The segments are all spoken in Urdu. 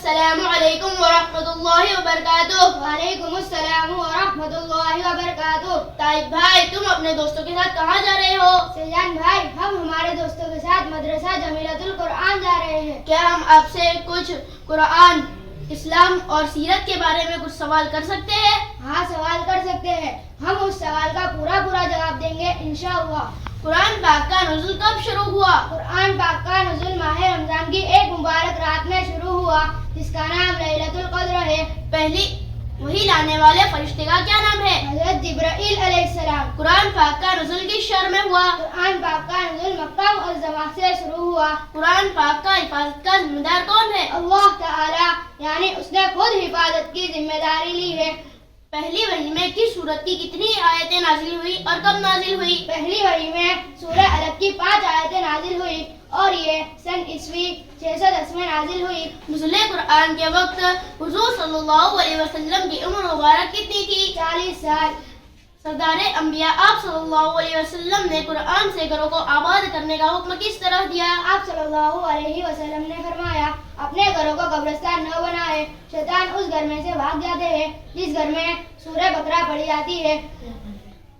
السلام علیکم ورحمۃ اللہ وبرکاتہ. وعلیکم السلام ورحمۃ اللہ وبرکاتہ. طائب بھائی تم اپنے دوستوں کے ساتھ کہاں جا رہے ہو؟ سیجان بھائی ہم ہمارے دوستوں کے ساتھ مدرسہ جمیلۃ القرآن جا رہے ہیں. کیا ہم آپ سے کچھ قرآن، اسلام اور سیرت کے بارے میں کچھ سوال کر سکتے ہیں؟ ہاں سوال کر سکتے ہیں. ہم اس سوال کا پورا جواب دیں گے انشاءاللہ. قرآن پاک کا نزول کب شروع ہوا؟ قرآن پاک کا نزول ماہ رمضان کی ایک مبارک رات میں شروع ہوا جس کا نام لیلۃ القدر ہے. پہلی وہی لانے والے فرشتے کا کیا نام ہے؟ حضرت جبرائیل علیہ السلام. قرآن پاک کا نزول کس شہر میں ہوا؟ قرآن پاک کا نزول مکہ معظمہ سے شروع ہوا. قرآن پاک کا حفاظت کا ذمہ دار کون ہے؟ اللہ تعالی، یعنی اس نے خود حفاظت کی ذمہ داری لی ہے. پہلی وحی میں کس سورت کی کتنی آیتیں نازل ہوئی اور کب نازل ہوئی؟ پہلی وحی میں سورہ علق کی 5 آیتیں نازل ہوئی اور یہ سن عیسوی 610 میں نازل ہوئی. نزول قرآن کے وقت حضور صلی اللہ علیہ وسلم کی عمر مبارک کتنی تھی؟ 40 سال. سردار انبیاء آپ صلی اللہ علیہ وسلم نے قرآن سے گھروں کو آباد کرنے کا حکم کس طرح دیا؟ آپ صلی اللہ علیہ وسلم نے فرمایا اپنے گھروں کو قبرستان نہ بنائے. شیطان اس گھر میں سے بھاگ جاتے ہیں جس گھر میں سورہ بقرہ پڑھی جاتی ہے.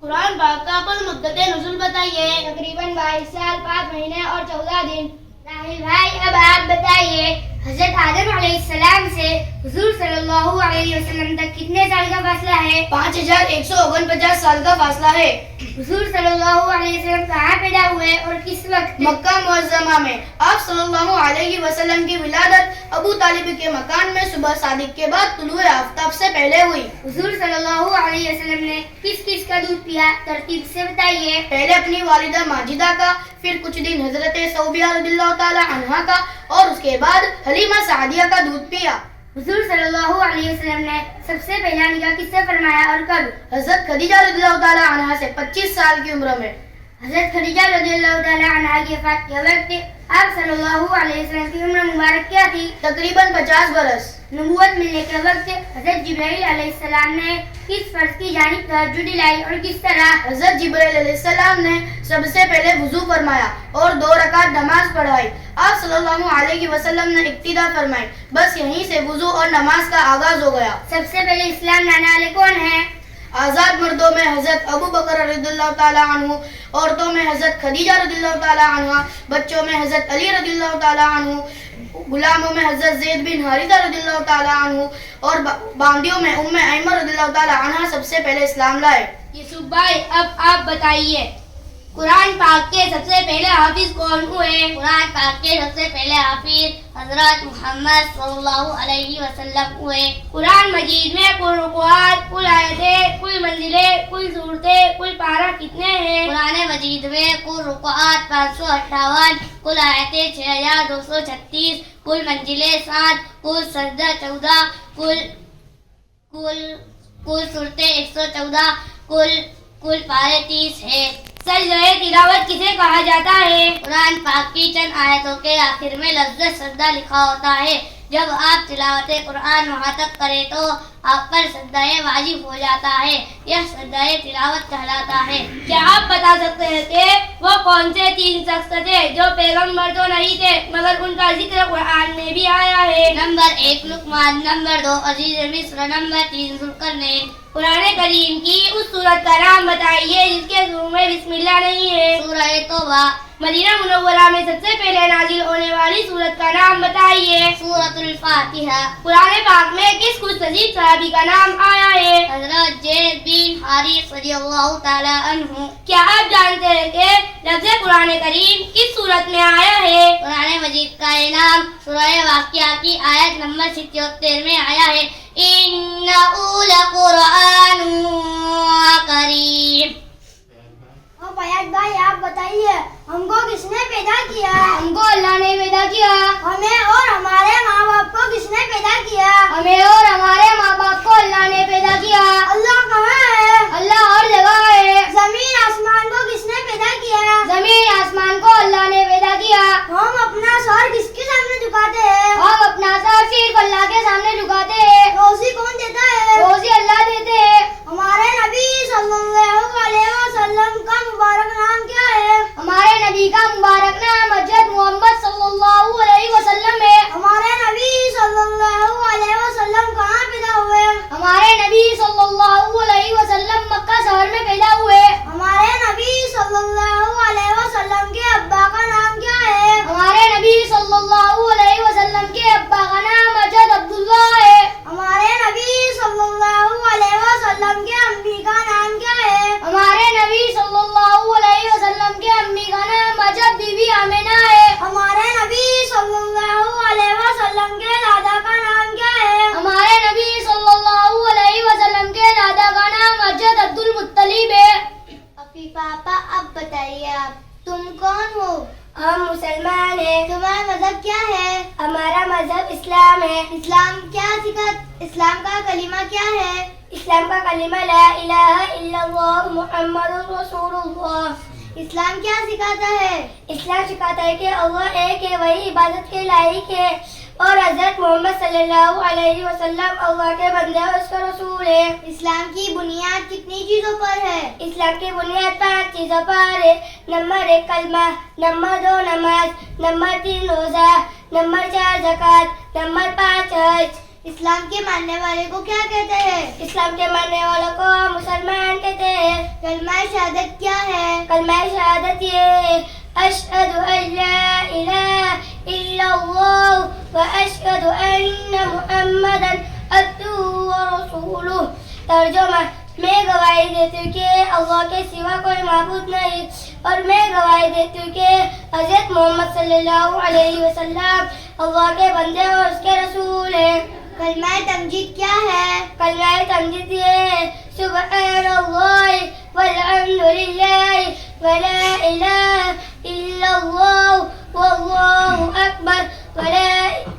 قرآن پاک کا کل مدت نزول بتائیے. تقریباً 22 سال 5 مہینے اور 14 دن. راہیل بھائی اب آپ بتائیے حضرت آدم علیہ السلام سے حضور صلی اللہ علیہ وسلم تک کتنے سال کا فاصلہ ہے؟ 5149 سال کا فاصلہ ہے. حضور صلی اللہ علیہ وسلم کہاں پیدا ہوئے اور کس وقت؟ مکہ معظمہ میں. آپ صلی اللہ علیہ وسلم کی ولادت ابو طالب کے مکان میں صبح صادق کے بعد طلوع آفتاب سے پہلے ہوئی. حضور صلی اللہ علیہ وسلم نے کس کس کا دودھ پیا ترتیب سے بتائیے. پہلے اپنی والدہ ماجدہ کا، پھر کچھ دن حضرت صوبیہ رضی اللہ تعالی عنہا کا اور اس کے بعد حلیمہ سعدیہ کا دودھ پیا. حضور صلی اللہ علیہ وسلم نے سب سے پہلا نکاح کس سے فرمایا اور کب؟ حضرت خدیجہ رضی اللہ تعالی عنہا سے 25 سال کی عمر میں. حضرت خدیجہ رضی اللہ تعالی عنہا کی وفات کے وقت آپ صلی اللہ علیہ وسلم کی عمر مبارک کیا تھی؟ تقریباً 50 برس. نبوت ملنے کے وقت حضرت جبرائیل علیہ السلام نے کس فرض کی جانب توجہ دلائی اور کس طرح؟ حضرت جبرائیل علیہ السلام نے سب سے پہلے وضو فرمایا اور 2 رکعت نماز پڑھائی. آپ صلی اللہ علیہ وسلم نے اقتدا فرمائی. بس یہیں سے وضو اور نماز کا آغاز ہو گیا. سب سے پہلے اسلام لانے والے کون ہیں؟ آزاد مردوں میں حضرت ابو بکر رضی اللہ تعالی عنہ، عورتوں میں حضرت خدیجہ رضی اللہ تعالی عنہ، بچوں میں حضرت علی رضی اللہ تعالی عنہ، غلاموں میں حضرت زید بن حارثہ رضی اللہ تعالی عنہ اور باندیوں میں ام ایمن رضی اللہ تعالی عنہ سب سے پہلے اسلام لائے. یوسف بھائی اب آپ بتائیے قرآن پاک کے سب سے پہلے حافظ کون ہوئے؟ قرآن پاک کے سب سے پہلے حافظ حضرت محمد صلی اللہ علیہ وسلم ہوئے. قرآن مجید میں کل رکوعات، کل آیتیں، کل منزلیں، کل صورتیں، کل پارہ کتنے ہیں؟ قرآن مجید میں کل رکوعات 558، کل آیتیں 6236، کل منزلیں 7، کل سجدہ 14، کل صورتیں 114، کل پارے 30 ہے. سجدہ تلاوت کسے کہا جاتا ہے؟ قرآن پاک کی چند آیتوں کے آخر میں لفظ سجدہ لکھا ہوتا ہے. جب آپ تلاوت قرآن وہاں تک کریں تو آپ پر سجدہ واجب ہو جاتا ہے. یہ سجدہ تلاوت کہلاتا ہے. کیا آپ بتا سکتے ہیں کہ وہ کون سے 3 شخص تھے جو پیغمبر تو نہیں تھے مگر ان کا ذکر قرآن میں بھی آیا ہے؟ نمبر 1 لقمان، نمبر 2 عزیز مصر، نمبر 3 ذوالقرنین. قرآن کریم کی اس سورت کا نام بتائیے جس کے شروع میں بسم اللہ نہیں ہے. سورہ توبہ. مدینہ منورہ میں سب سے پہلے نازل ہونے والی سورت کا نام بتائیے. سورۃ الفاتحہ. قرآن پاک میں کس خوش نصیب صحابی کا نام آیا ہے؟ حضرت زید بن حارث رضی اللہ تعالی عنہ. کیا آپ جانتے ہیں کہ لفظ قرآن کریم کس سورت میں آیا ہے؟ قرآن مجید کا یہ نام سورہ واقعہ کی آیت نمبر 76 میں آیا ہے. اِنَّهُ لَقُرْآنٌ کریم. فیاض بھائی آپ بتائیے ہم کو کس نے پیدا کیا؟ ہم کو اللہ نے پیدا کیا. ہمیں اور ہمارے ماں باپ کو کس نے پیدا کیا؟ ہمیں اور ہمارے ماں باپ کو اللہ نے پیدا کیا. اللہ کہاں ہے؟ اللہ ہر جگہ ہے. زمین آسمان کو کس نے پیدا کیا؟ زمین آسمان کو اللہ نے پیدا کیا. ہم اپنا سر کس کے سامنے جھکاتے ہیں؟ ہم اپنا سر صرف اللہ کے سامنے جھکاتے ہیں. روزی کون دیتا ہے؟ روزی اللہ دیتے ہیں. ہمارے نبی صلی اللہ علیہ وسلم کا مبارک نام کیا ہے؟ ہمارے نبی کا مبارک نام حضرت محمد صلی اللہ علیہ وسلم ہے. ہمارے نبی اسلام ہے. اسلام کا کلمہ کیا ہے؟ اسلام کا کلمہ لا الہ الا اللہ محمد رسول اللہ. اسلام کیا سکھاتا ہے؟ اسلام سکھاتا ہے کہ اللہ ایک ہے، وہی عبادت کے لائق ہے، اور حضرت محمد صلی اللہ علیہ وسلم اللہ کے بندے اور اس کا رسول ہے. اسلام کی بنیاد کتنی چیزوں پر ہے؟ اسلام کی بنیاد 5 چیزوں پر ہے. نمبر 1 کلمہ، نمبر 2 نماز، نمبر 3 روزہ، نمبر 4 زکوٰۃ، نمبر 5 حج. اسلام کے ماننے والے کو کیا کہتے ہیں؟ اسلام کے ماننے والوں کو مسلمان کہتے ہیں. کلمہ شہادت کیا ہے؟ کلمہ شہادت یہ اشہد ان لا الہ الا اللہ و اشہد ان محمدا عبدہ و رسولہ. ترجمہ: میں گواہی دیتی ہوں کہ اللہ کے سوا کوئی معبود نہیں، اور میں گواہی دیتی ہوں کہ حضرت محمد صلی اللہ علیہ وسلم اللہ کے بندے اور اس کے رسول ہیں. کلمہ تمجید کیا ہے؟ کلمہ تمجید یہ سبحان اللہ والحمد للہ ولا الہ الا اللہ واللہ اکبر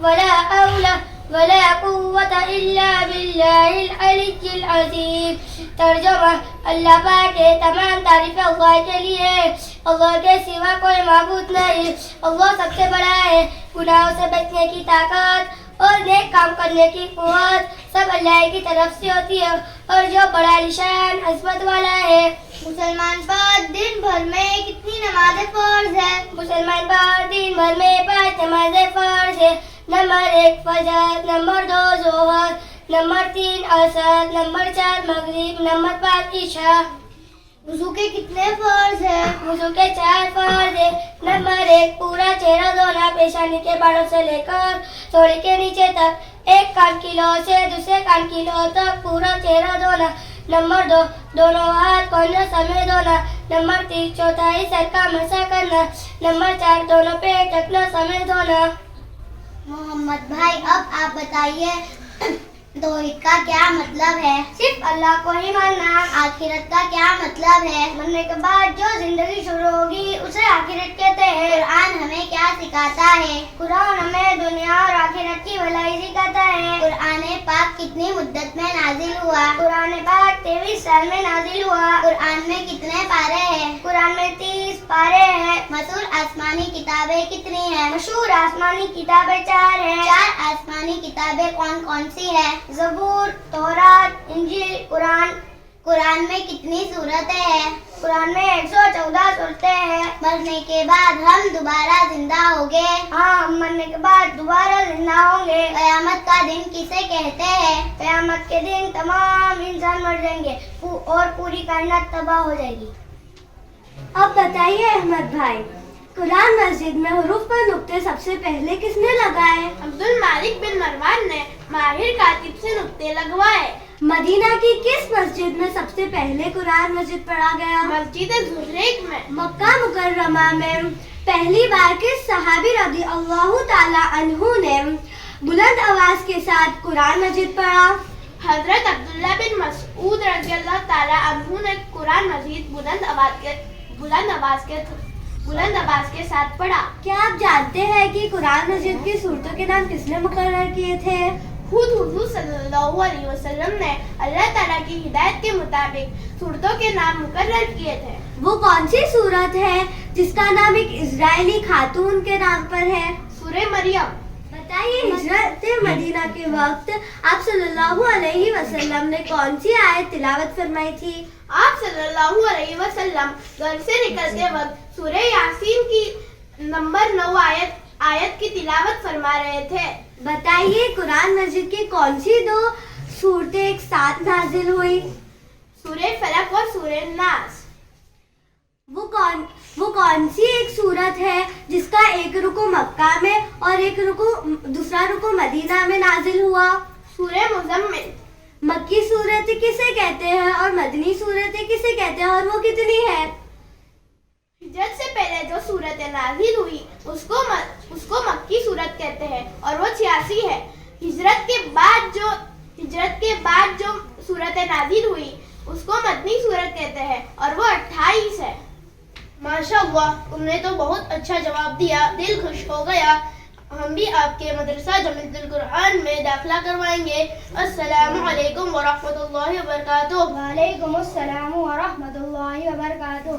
ولا حول ولا قوة الا باللہ العلی العظیم. ترجمہ: اللہ پاک کے تمام تعریف اللہ کے لیے، اللہ کے سوا کوئی معبود نہیں، اللہ سب سے بڑا ہے. گناہوں سے بچنے کی طاقت اور نیک کام کرنے کی قوت سب اللہ کی طرف سے ہوتی ہے، اور جو بڑا نشان عظمت والا ہے. مسلمان پر دن بھر میں کتنی نمازیں فرض ہے؟ مسلمان پر دن بھر میں 5 نمازیں فرض ہے. نمبر 1 فجر، نمبر 2 ظہر، نمبر 3 عصر، نمبر 4 مغرب، نمبر 5 عشاء. وضو کے کتنے فرض ہیں؟ وضو کے 4 فرض ہیں. نمبر 1 پورا چہرہ دھونا، پیشانی کے بالوں سے لے کر تھوڑی کے نیچے تک، ایک کان کی لو سے دوسرے کان کی لو تک پورا چہرہ دھونا. نمبر 2 دونوں ہاتھ کندھوں سمیت دھونا. نمبر 3 چوتھائی سر کا مسح کرنا. نمبر 4 دونوں پیٹ ٹکنا سمیت دھونا. محمد بھائی، اب آپ بتائیے توحید کا کیا مطلب ہے؟ صرف اللہ کو ہی ماننا. آخرت کا کیا مطلب ہے؟ مرنے کے بعد جو زندگی شروع ہوگی اسے آخرت کہتے ہیں. قرآن ہمیں کیا سکھاتا ہے؟ قرآن ہمیں دنیا اور آخرت کی بھلائی سکھاتا ہے. قرآن پاک کتنی مدت میں نازل ہوا؟ قرآن پاک 23 سال میں نازل ہوا. قرآن میں کتنے پارے ہیں؟ قرآن میں 30 پارے ہیں. مشہور آسمانی کتابیں کتنی ہیں؟ مشہور آسمانی کتابیں 4 ہیں. 4 آسمانی کتابیں کون کون سی ہیں؟ زبور، تورات، انجیل، قرآن. قرآن میں کتنی سورتیں ہیں؟ قرآن میں 114 سورتیں ہیں. مرنے کے بعد ہم دوبارہ زندہ ہوں گے؟ ہاں، ہم مرنے کے بعد دوبارہ زندہ ہوں گے. قیامت کا دن کسے کہتے ہیں؟ قیامت کے دن تمام انسان مر جائیں گے اور پوری کائنات تباہ ہو جائے گی. اب بتائیے احمد بھائی، قرآن مسجد میں حروف پر نقطے سب سے پہلے کس نے لگائے؟ عبد المالک بن مروان نے ماہر کاتب سے نقطے لگوائے. مدینہ کی کس مسجد میں سب سے پہلے قرآن مجید پڑھا گیا؟ مسجد زریق میں. مکہ مکرمہ میں پہلی بار کس صحابی رضی اللہ تعالی عنہ نے بلند آواز کے ساتھ قرآن مجید پڑھا؟ حضرت عبداللہ بن مسعود رضی اللہ تعالی عنہ نے قرآن مجید بلند آواز کے ساتھ پڑھا. کیا آپ جانتے ہیں کہ قرآن مجید کی سورتوں کے نام کس نے مقرر کیے تھے؟ خود حضور صلی اللہ علیہ وسلم نے اللہ تعالیٰ کی ہدایت کے مطابق سورتوں کے نام مقرر کیے تھے. وہ کون سی سورت ہے جس کا نام ایک اسرائیلی خاتون کے نام پر ہے؟ سورہ مریم. بتائیے ہجرت مدینہ کے وقت آپ صلی اللہ علیہ وسلم نے کون سی آیت تلاوت فرمائی تھی؟ آپ صلی اللہ علیہ وسلم گھر سے نکلتے وقت سورہ یاسین کی نمبر 9 آیت کی تلاوت فرما رہے تھے. بتائیے قرآن مجید کی کون سی 2 سورتیں ایک ساتھ نازل ہوئی؟ سورہ فلق اور سورہ ناس. وہ کون سی ایک سورت ہے جس کا ایک رکوع مکہ میں اور ایک دوسرا رکوع مدینہ میں نازل ہوا؟ سورہ مزمل. مکی سورتیں کسے کہتے ہیں اور مدنی سورتیں کسے کہتے ہیں اور وہ کتنی ہے؟ ہجرت سے پہلے جو سورتیں نازل ہوئی اس کو مکی سورت کہتے ہیں اور وہ 86 ہے. ہجرت کے بعد جو سورتیں نازل ہوئی اس کو مدنی سورت کہتے ہیں اور وہ 28 ہے. ماشاء اللہ، تم نے تو بہت اچھا جواب دیا، دل خوش ہو گیا. ہم بھی آپ کے مدرسہ جمیعت القرآن میں داخلہ کروائیں گے. السلام علیکم ورحمۃ اللہ وبرکاتہ. وعلیکم السلام ورحمۃ اللہ وبرکاتہ.